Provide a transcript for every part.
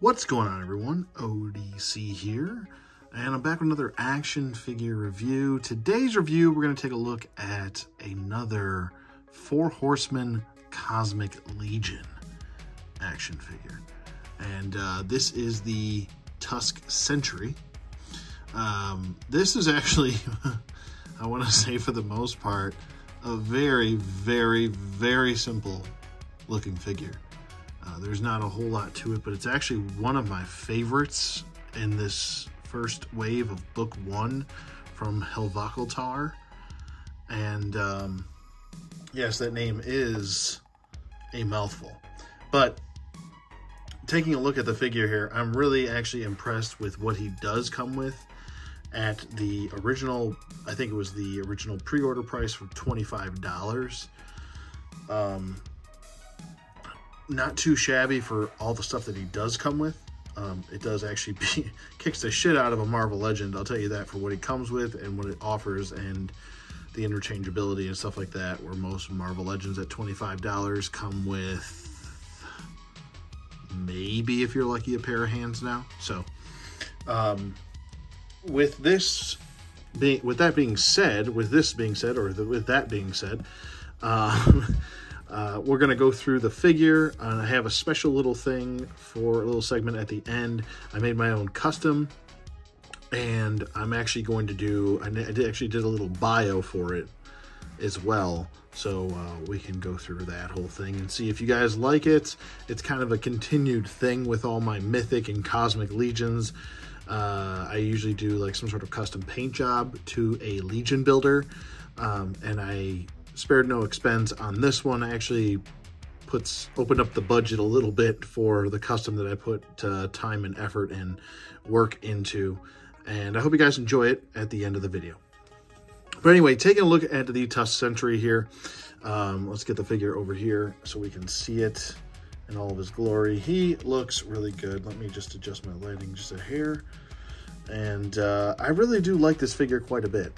What's going on, everyone? ODC here, and I'm back with another action figure review. Today's review, we're going to take a look at another Four Horsemen Cosmic Legion action figure. And this is the Tusk Sentry. This is actually, I want to say for the most part, a very, very, very simple looking figure. There's not a whole lot to it, but it's actually one of my favorites in this first wave of book 1 from Helvakeltar. And yes, that name is a mouthful. But taking a look at the figure here, I'm really actually impressed with what he does come with. At the original, I think it was the original pre-order price for $25. Not too shabby for all the stuff that he does come with. It does actually kicks the shit out of a Marvel Legend, I'll tell you that, for what he comes with and what it offers and the interchangeability and stuff like that, where most Marvel Legends at $25 come with maybe, if you're lucky, a pair of hands now. So with that being said, we're going to go through the figure, and I have a special little thing for a little segment at the end. I made my own custom, and I'm actually going to do, I actually did a little bio for it as well, so we can go through that whole thing and see if you guys like it. It's kind of a continued thing with all my Mythic and Cosmic Legions. I usually do like some sort of custom paint job to a Legion builder, and I spared no expense on this one. I actually opened up the budget a little bit for the custom that I put time and effort and work into, and I hope you guys enjoy it at the end of the video. But anyway, taking a look at the Tusk Sentry here, let's get the figure over here so we can see it in all of his glory. He looks really good. Let me just adjust my lighting just a hair, and I really do like this figure quite a bit.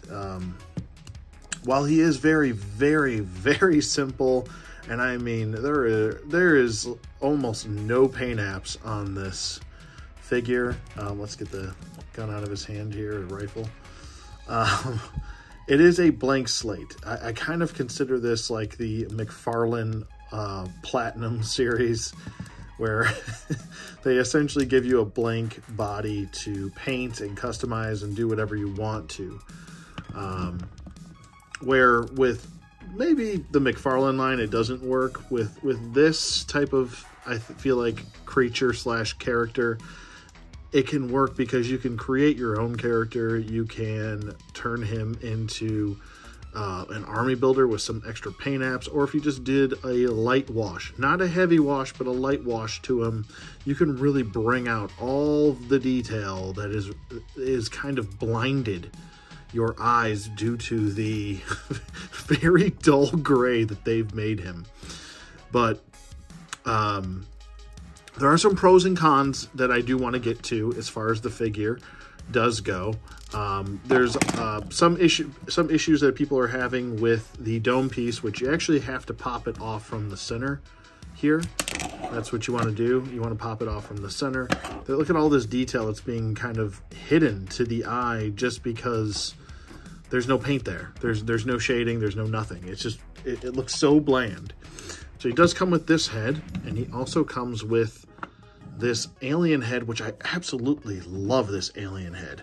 While he is very, very, very simple, and I mean, there is almost no paint apps on this figure. Let's get the gun out of his hand here, a rifle. It is a blank slate. I kind of consider this like the McFarlane Platinum series, where they essentially give you a blank body to paint and customize and do whatever you want to. Where with maybe the McFarlane line, it doesn't work. With this type of, I feel like, creature slash character, it can work because you can create your own character. You can turn him into an army builder with some extra paint apps, or if you just did a light wash, not a heavy wash, but a light wash to him, you can really bring out all the detail that is kind of blinded your eyes due to the very dull gray that they've made him. But there are some pros and cons that I do want to get to as far as the figure does go. There's some issues that people are having with the dome piece, which you actually have to pop it off from the center here. That's what you want to do. You want to pop it off from the center. Look at all this detail that's being kind of hidden to the eye just because there's no paint there. There's no shading. There's no nothing. It's just, it looks so bland. So he does come with this head, and he also comes with this alien head, which I absolutely love this alien head.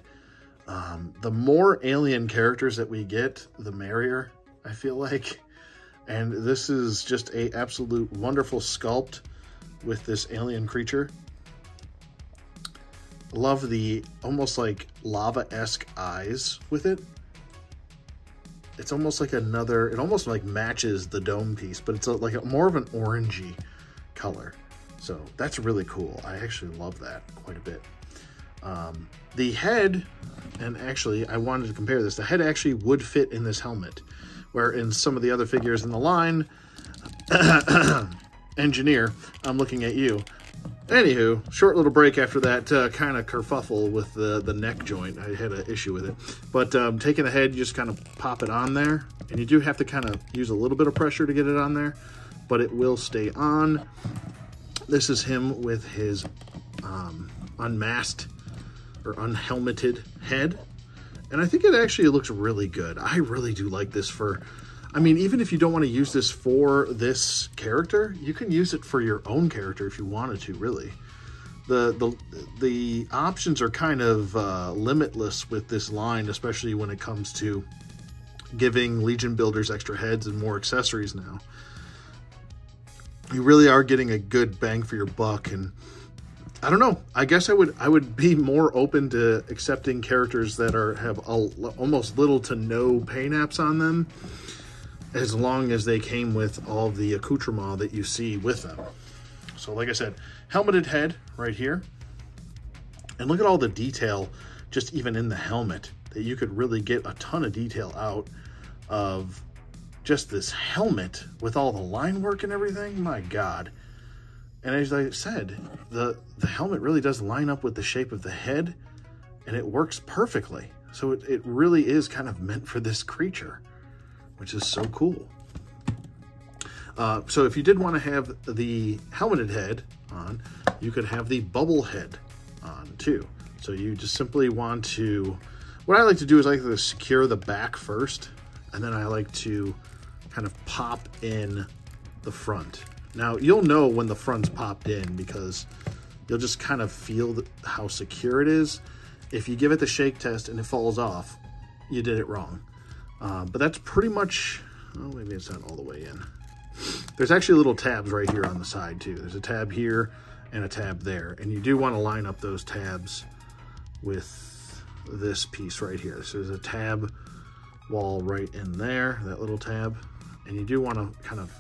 The more alien characters that we get, the merrier, I feel like. And this is just a absolute wonderful sculpt with this alien creature. Love the almost like lava-esque eyes with it. It's almost like another, it almost like matches the dome piece, but it's like more of an orangey color. So that's really cool. I actually love that quite a bit. The head, and actually I wanted to compare this, the head actually would fit in this helmet, where in some of the other figures in the line, Engineer, I'm looking at you. Anywho, short little break after that kind of kerfuffle with the neck joint. I had an issue with it. But taking the head, you just kind of pop it on there. And you do have to kind of use a little bit of pressure to get it on there, but it will stay on. This is him with his unmasked or unhelmeted head. And I think it actually looks really good. I really do like this for, I mean, even if you don't want to use this for this character, you can use it for your own character if you wanted to, really. The options are kind of limitless with this line, especially when it comes to giving Legion builders extra heads and more accessories now. You really are getting a good bang for your buck, and I don't know. I guess I would be more open to accepting characters that have almost little to no paint apps on them, as long as they came with all the accoutrement that you see with them. So like I said, helmeted head right here. And look at all the detail just even in the helmet, that you could really get a ton of detail out of just this helmet with all the line work and everything. My God. And as I said, the helmet really does line up with the shape of the head, and it works perfectly. So it really is kind of meant for this creature, which is so cool. So if you did want to have the helmeted head on, you could have the bubble head on too. So you just simply want to, what I like to do is I like to secure the back first, and then I like to kind of pop in the front. Now you'll know when the front's popped in because you'll just kind of feel how secure it is. If you give it the shake test and it falls off, you did it wrong. But that's pretty much, oh, maybe it's not all the way in. There's actually little tabs right here on the side too. There's a tab here and a tab there. And you do want to line up those tabs with this piece right here. So there's a tab wall right in there, that little tab. And you do want to kind of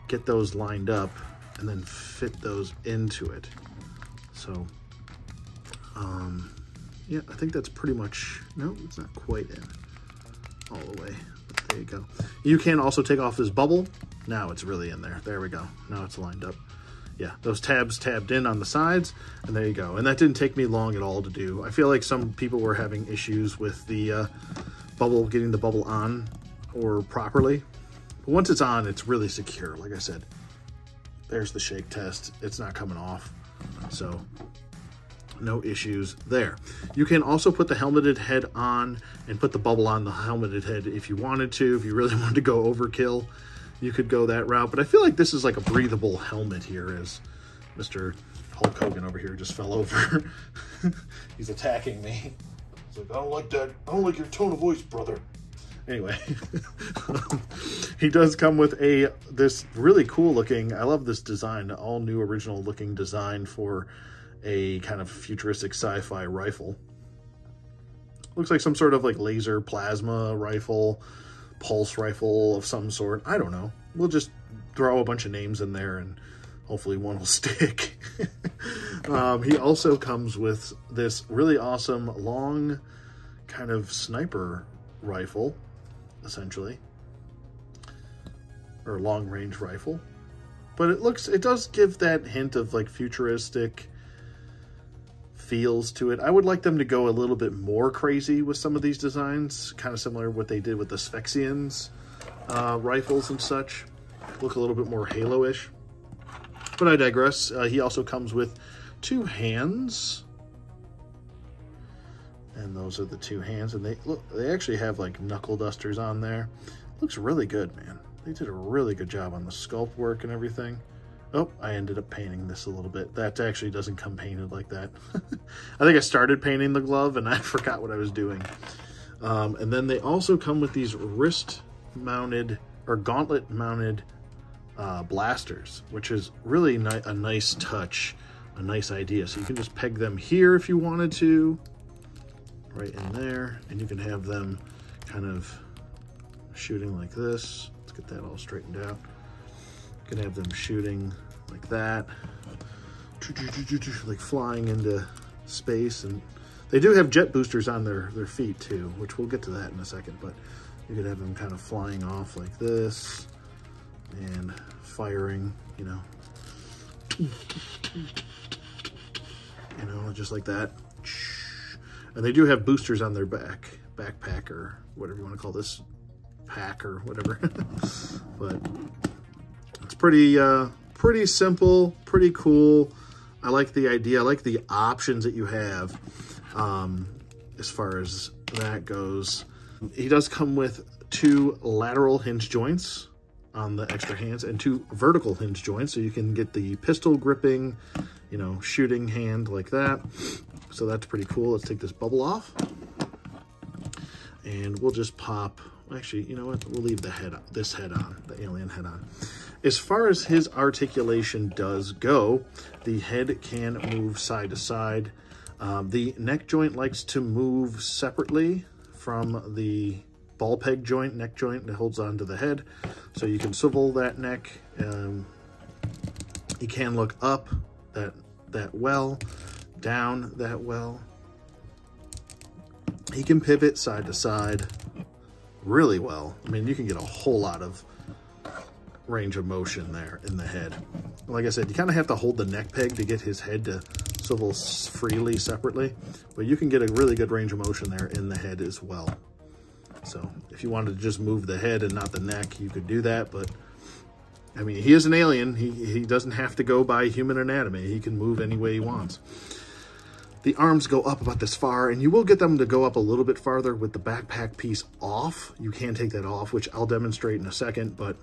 get those lined up and then fit those into it. So, yeah, I think that's pretty much, no, it's not quite in all the way. But there you go. You can also take off this bubble. Now it's really in there. There we go. Now it's lined up. Yeah, those tabs tabbed in on the sides, and there you go. And that didn't take me long at all to do. I feel like some people were having issues with the bubble, getting the bubble on or properly. But once it's on, it's really secure. Like I said, there's the shake test. It's not coming off. So no issues there. You can also put the helmeted head on and put the bubble on the helmeted head if you wanted to. If you really wanted to go overkill, you could go that route. But I feel like this is like a breathable helmet here, as Mr. Hulk Hogan over here just fell over. He's attacking me. He's like, I don't like that. I don't like your tone of voice, brother. Anyway, he does come with this really cool looking, I love this design, all new original looking design for a kind of futuristic sci-fi rifle. Looks like some sort of like laser plasma rifle, pulse rifle of some sort. I don't know. We'll just throw a bunch of names in there and hopefully one will stick. He also comes with this really awesome long kind of sniper rifle, essentially, or long range rifle. But it does give that hint of like futuristic feels to it. I would like them to go a little bit more crazy with some of these designs, kind of similar to what they did with the Sphexians rifles and such. Look a little bit more Halo-ish. But I digress. He also comes with 2 hands. And those are the 2 hands. And they actually have like knuckle dusters on there. Looks really good, man. They did a really good job on the sculpt work and everything. Oh, I ended up painting this a little bit. That actually doesn't come painted like that. I think I started painting the glove and I forgot what I was doing. And then they also come with these wrist-mounted or gauntlet-mounted blasters, which is really a nice touch, a nice idea. So you can just peg them here if you wanted to, right in there, and you can have them kind of shooting like this. Let's get that all straightened out. You can have them shooting like that, like flying into space. And they do have jet boosters on their feet too, which we'll get to that in a second, but you could have them kind of flying off like this and firing, you know, just like that. And they do have boosters on their backpack, or whatever you want to call this, pack or whatever. But it's pretty simple, pretty cool. I like the idea. I like the options that you have as far as that goes. He does come with 2 lateral hinge joints on the extra hands and 2 vertical hinge joints, so you can get the pistol gripping, you know, shooting hand like that. So that's pretty cool. Let's take this bubble off, and we'll just pop. Actually, you know what? We'll leave the head, this head on, the alien head on. As far as his articulation does go, the head can move side to side. The neck joint likes to move separately from the ball peg joint, neck joint that holds onto the head. So you can swivel that neck. He can look up that well, down that well. He can pivot side to side really well. I mean, you can get a whole lot of range of motion there in the head. Like I said, you kind of have to hold the neck peg to get his head to swivel freely separately, but you can get a really good range of motion there in the head as well. So if you wanted to just move the head and not the neck, you could do that. But I mean, he is an alien. He doesn't have to go by human anatomy. He can move any way he wants. The arms go up about this far, and you will get them to go up a little bit farther with the backpack piece off. You can take that off, which I'll demonstrate in a second, but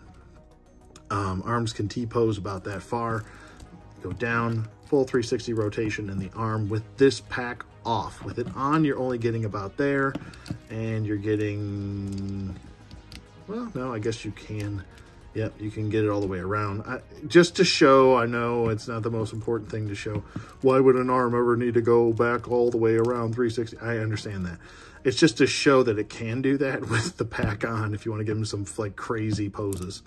arms can T-pose about that far. Go down, full 360 rotation in the arm with this pack off. With it on, you're only getting about there, and you're getting, well, no, I guess you can. Yep, you can get it all the way around. Just to show, I know it's not the most important thing to show. Why would an arm ever need to go back all the way around 360? I understand that. It's just to show that it can do that with the pack on if you want to give them some like crazy poses.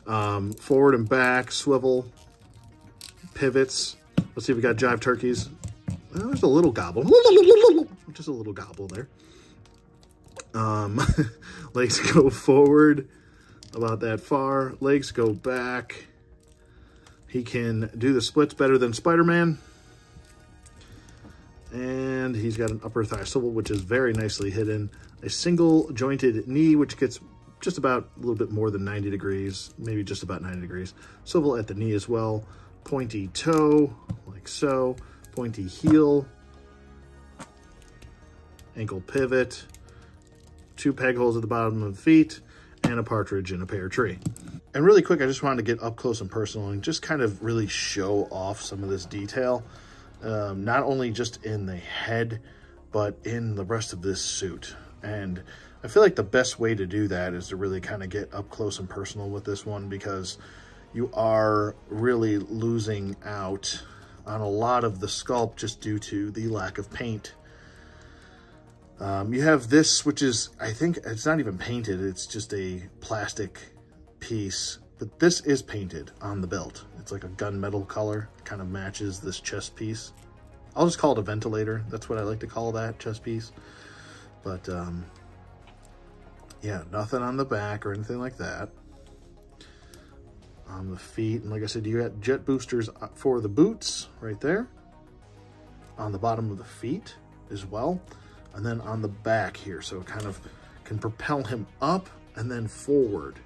Forward and back, swivel, pivots. Let's see if we got jive turkeys. Oh, there's a little gobble. Just a little gobble there. Legs go forward about that far. Legs go back. He can do the splits better than Spider-Man. And he's got an upper thigh swivel, which is very nicely hidden. A single jointed knee, which gets just about a little bit more than 90 degrees, maybe just about 90 degrees. Swivel at the knee as well. Pointy toe, like so. Pointy heel. Ankle pivot. 2 peg holes at the bottom of the feet. And a partridge in a pear tree. And really quick, I just wanted to get up close and personal and just kind of really show off some of this detail. Not only just in the head, but in the rest of this suit. And I feel like the best way to do that is to really kind of get up close and personal with this one, because you are really losing out on a lot of the sculpt just due to the lack of paint. You have this, which is, I think it's not even painted. It's just a plastic piece, but this is painted on the belt. It's like a gunmetal color, kind of matches this chest piece. I'll just call it a ventilator. That's what I like to call that chest piece. But yeah, nothing on the back or anything like that. On the feet, and like I said, you got jet boosters for the boots right there. On the bottom of the feet as well. And then on the back here, so it kind of can propel him up and then forward,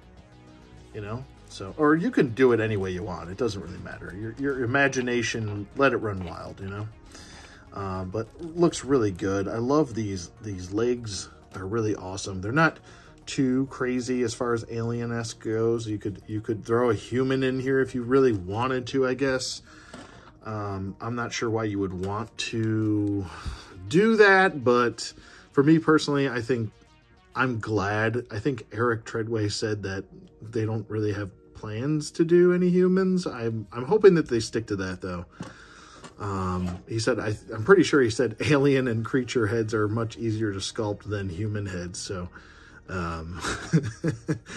you know? So, or you can do it any way you want. It doesn't really matter. Your imagination, let it run wild, you know? But looks really good. I love these legs. Are really awesome. They're not too crazy as far as alien-esque goes. You could throw a human in here if you really wanted to, I guess. I'm not sure why you would want to do that, but for me personally, I think I'm glad. I think Eric Treadway said that they don't really have plans to do any humans. I'm hoping that they stick to that though. He said, I'm pretty sure he said alien and creature heads are much easier to sculpt than human heads. So,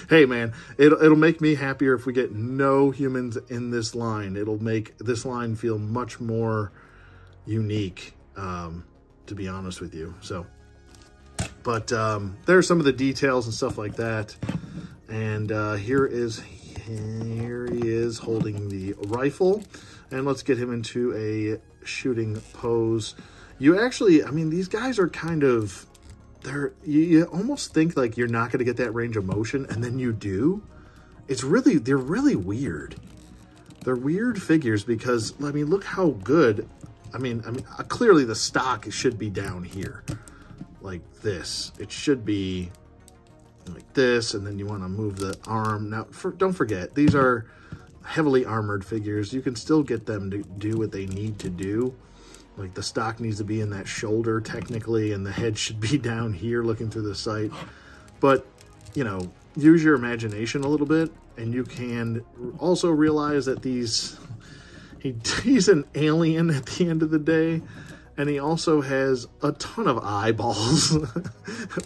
hey man, it'll make me happier if we get no humans in this line. It'll make this line feel much more unique, to be honest with you. So, but there's some of the details and stuff like that. And here he is holding the rifle. And let's get him into a shooting pose. You actually, I mean, these guys are kind of, you almost think like you're not going to get that range of motion, and then you do. They're really weird. they're weird figures because, I mean, look how good. I mean, clearly the stock should be down here like this. It should be like this, and then you want to move the arm. Now, don't forget, these are heavily armored figures. You can still get them to do what they need to do. Like the stock needs to be in that shoulder technically, and the head should be down here looking through the sight. But, you know, use your imagination a little bit, and you can also realize that he's an alien at the end of the day, and he also has a ton of eyeballs.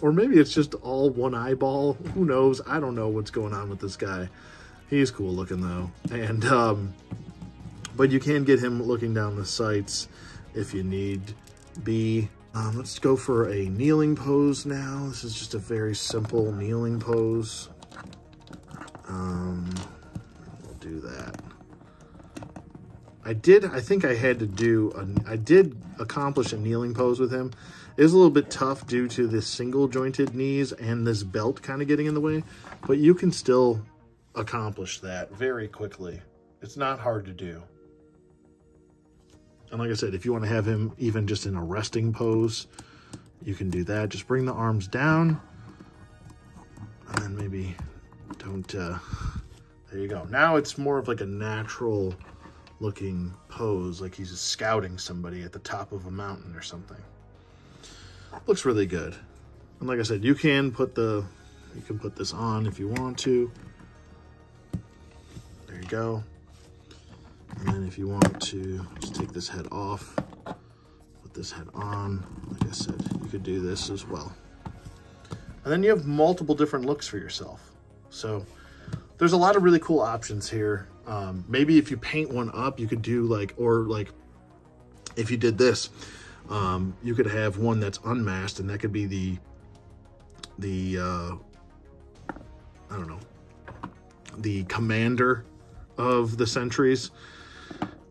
Or maybe it's just all one eyeball. Who knows? I don't know what's going on with this guy. He's cool looking though. And but you can get him looking down the sights if you need be. Let's go for a kneeling pose now. This is just a very simple kneeling pose. We'll do that. I did accomplish a kneeling pose with him. It was a little bit tough due to this single jointed knees and this belt kind of getting in the way, but you can still accomplish that very quickly. It's not hard to do. And like I said, if you want to have him even just in a resting pose, you can do that. Just bring the arms down, and then maybe don't, there you go. Now it's more of like a natural looking pose, like he's scouting somebody at the top of a mountain or something. Looks really good. And like I said, you can put this on if you want to. There you go. And then if you want to just take this head off, put this head on, like I said, you could do this as well. And then you have multiple different looks for yourself. So there's a lot of really cool options here. Maybe if you paint one up, you could do like if you did this, you could have one that's unmasked, and that could be the I don't know, the commander of the sentries.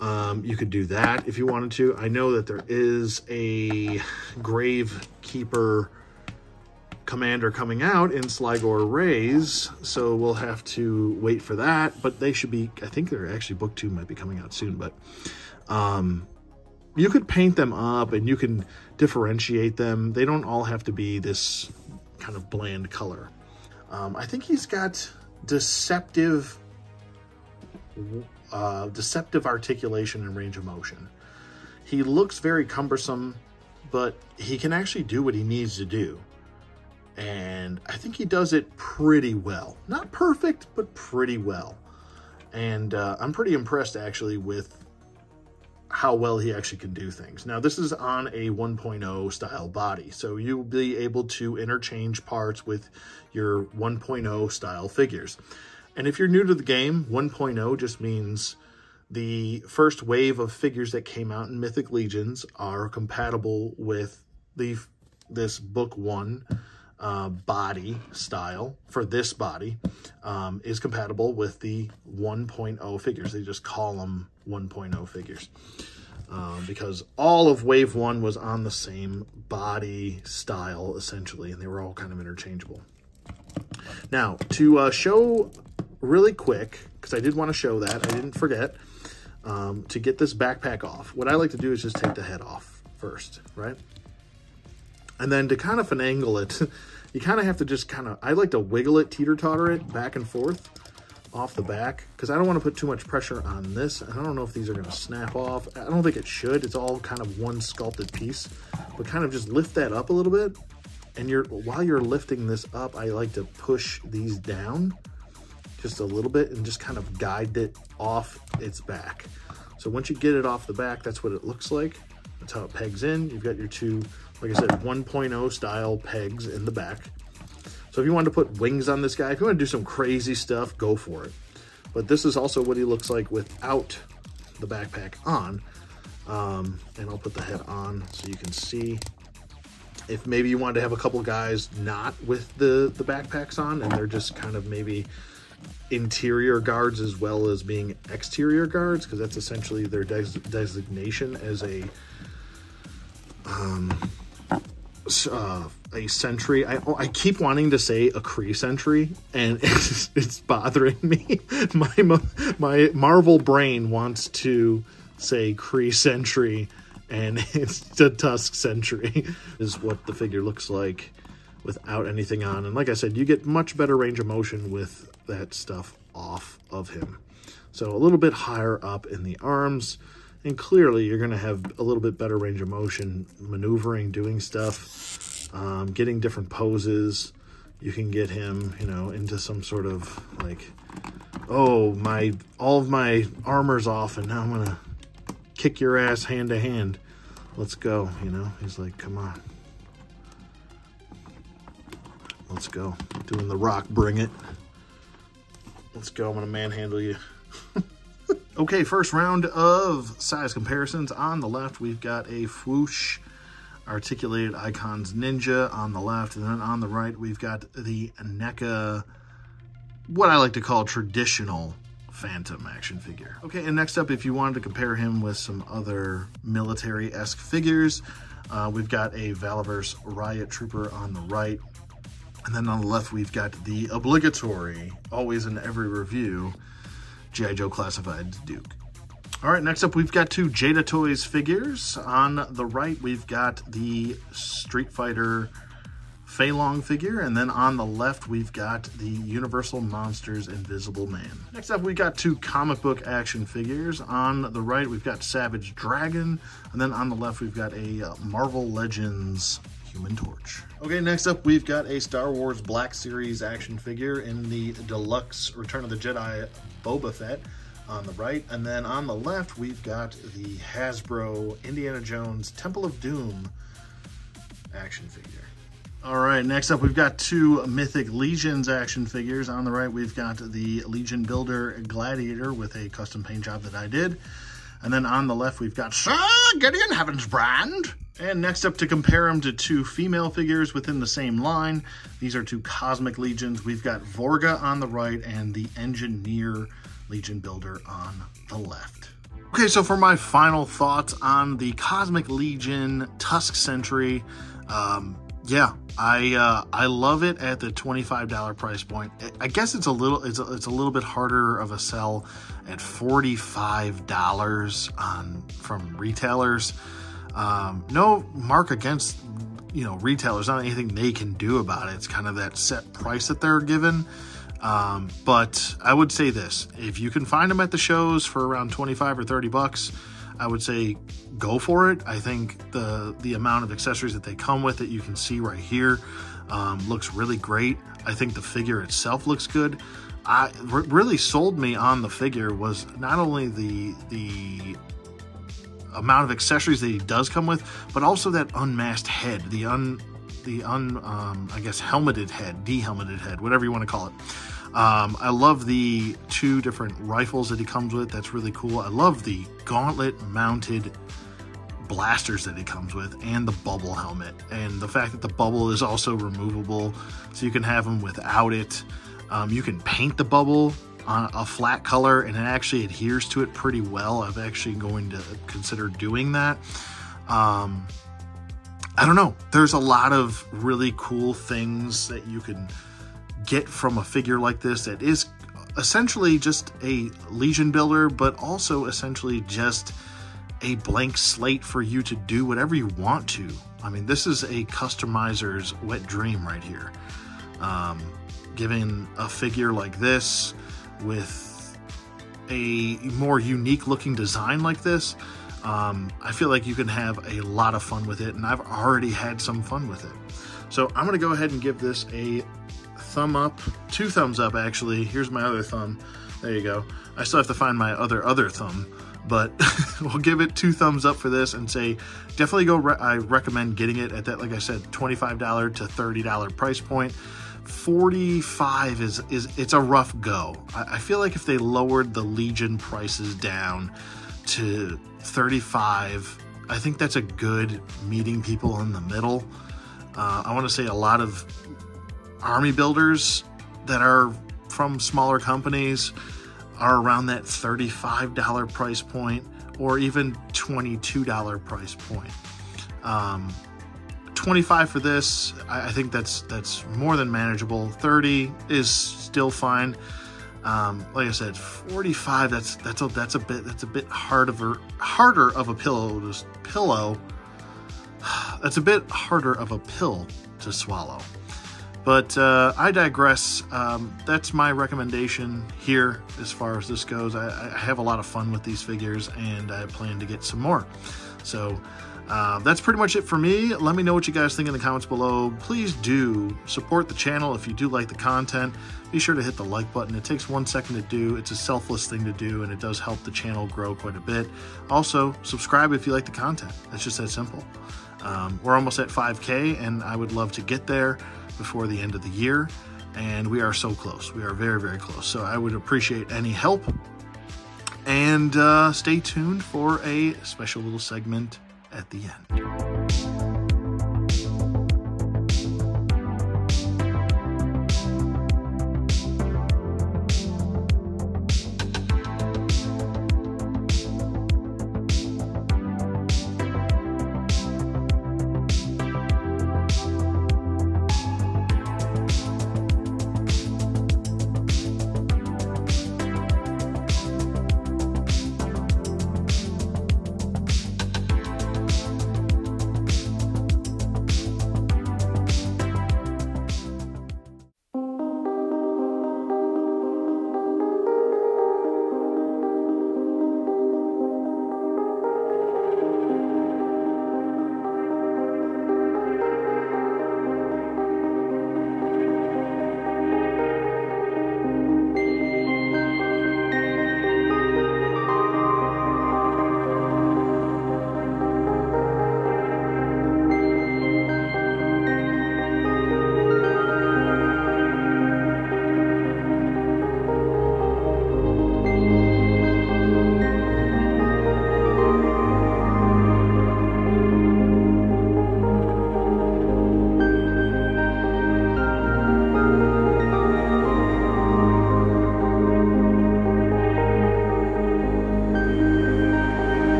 You could do that if you wanted to. I know that there is a Gravekeeper commander coming out in Sligor Rays, so we'll have to wait for that, but they should be, I think they're actually, book 2 might be coming out soon, but you could paint them up and you can differentiate them. They don't all have to be this kind of bland color. I think he's got deceptive articulation and range of motion. He looks very cumbersome, but he can actually do what he needs to do. And I think he does it pretty well. Not perfect, but pretty well. And I'm pretty impressed actually with how well he actually can do things. Now this is on a 1.0 style body, so you'll be able to interchange parts with your 1.0 style figures. And if you're new to the game, 1.0 just means the first wave of figures that came out in Mythic Legions are compatible with this book 1 body style. For this body is compatible with the 1.0 figures. They just call them 1.0 figures because all of wave 1 was on the same body style essentially, and they were all kind of interchangeable. Now to show really quick, because I did want to show that, I didn't forget, to get this backpack off, what I like to do is just take the head off first, right? And then to kind of finagle it, you kind of have to just kind of, I like to wiggle it, teeter-totter it back and forth off the back, because I don't want to put too much pressure on this. And I don't know if these are going to snap off. I don't think it should. It's all kind of one sculpted piece, but kind of just lift that up a little bit. And while you're lifting this up, I like to push these down just a little bit and just kind of guide it off its back. So once you get it off the back, that's what it looks like. That's how it pegs in. You've got your two, like I said, 1.0 style pegs in the back. So if you wanted to put wings on this guy, if you want to do some crazy stuff, go for it. But this is also what he looks like without the backpack on. And I'll put the head on so you can see. If maybe you wanted to have a couple guys not with the backpacks on, and they're just kind of maybe interior guards as well as being exterior guards, because that's essentially their designation as a a Sentry. I keep wanting to say a Kree Sentry, and it's bothering me. My Marvel brain wants to say Kree Sentry, and it's the Tusk Sentry is what the figure looks like without anything on. And like I said, you get much better range of motion with that stuff off of him. So a little bit higher up in the arms, and clearly you're going to have a little bit better range of motion, maneuvering, doing stuff, getting different poses. You can get him, you know, into some sort of like, oh, all of my armor's off, and now I'm going to kick your ass hand to hand. Let's go, you know. He's like, come on. Let's go. Doing the Rock, bring it. Let's go, I'm going to manhandle you. Okay, first round of size comparisons. On the left, we've got a Whoosh Articulated Icons Ninja on the left. And then on the right, we've got the NECA, what I like to call traditional Phantom action figure. Okay, and next up, if you wanted to compare him with some other military-esque figures, we've got a Valaverse Riot Trooper on the right. And then on the left, we've got the obligatory, always in every review, G.I. Joe Classified Duke. All right, next up, we've got two Jada Toys figures. On the right, we've got the Street Fighter Fei Long figure, and then on the left, we've got the Universal Monsters Invisible Man. Next up, we've got two comic book action figures. On the right, we've got Savage Dragon, and then on the left, we've got a Marvel Legends Human Torch. Okay, next up, we've got a Star Wars Black Series action figure in the Deluxe Return of the Jedi Boba Fett on the right, and then on the left, we've got the Hasbro Indiana Jones Temple of Doom action figure. All right, next up, we've got two Mythic Legions action figures. On the right, we've got the Legion Builder Gladiator with a custom paint job that I did. And then on the left, we've got Sir Gideon Heavensbrand. And next up, to compare them to two female figures within the same line, these are two Cosmic Legions. We've got Vorga on the right and the Engineer Legion Builder on the left. Okay, so for my final thoughts on the Cosmic Legion Tusk Sentry, yeah, I love it at the $25 price point. I guess it's a little bit harder of a sell at $45 from retailers. No mark against, you know, retailers, not anything they can do about it. It's kind of that set price that they're given. But I would say this, if you can find them at the shows for around 25 or 30 bucks, I would say go for it. I think the amount of accessories that they come with that you can see right here looks really great. I think the figure itself looks good. What really sold me on the figure was not only the amount of accessories that he does come with, but also that unmasked head, I guess helmeted head, de-helmeted head, whatever you want to call it. I love the two different rifles that he comes with. That's really cool. I love the gauntlet mounted blasters that he comes with, and the bubble helmet, and the fact that the bubble is also removable, so you can have them without it. You can paint the bubble on a flat color, and it actually adheres to it pretty well. I'm actually going to consider doing that. I don't know. There's a lot of really cool things that you can get from a figure like this that is essentially just a Legion builder, but also essentially just a blank slate for you to do whatever you want to. I mean, this is a customizer's wet dream right here. Giving a figure like this with a more unique looking design like this, I feel like you can have a lot of fun with it, and I've already had some fun with it. So I'm going to go ahead and give this a thumb up, 2 thumbs up actually. Here's my other thumb. There you go. I still have to find my other thumb, but we'll give it 2 thumbs up for this and say definitely go. I recommend getting it at that, like I said, $25 to $30 price point. 45 is it's a rough go. I feel like if they lowered the Legion prices down to 35, I think that's a good meeting people in the middle. I want to say a lot of army builders that are from smaller companies are around that $35 price point, or even $22 price point. 25 for this, I think that's more than manageable. 30 is still fine. Like I said, 45. That's a bit harder of a pillow. That's a bit harder of a pill to swallow. But I digress. That's my recommendation here as far as this goes. I have a lot of fun with these figures, and I plan to get some more. So that's pretty much it for me. Let me know what you guys think in the comments below. Please do support the channel if you do like the content. Be sure to hit the like button. It takes 1 second to do. It's a selfless thing to do, and it does help the channel grow quite a bit. Also, subscribe if you like the content. It's just that simple. We're almost at 5K, and I would love to get there before the end of the year, and we are so close. We are very, very close. So I would appreciate any help, and stay tuned for a special little segment at the end.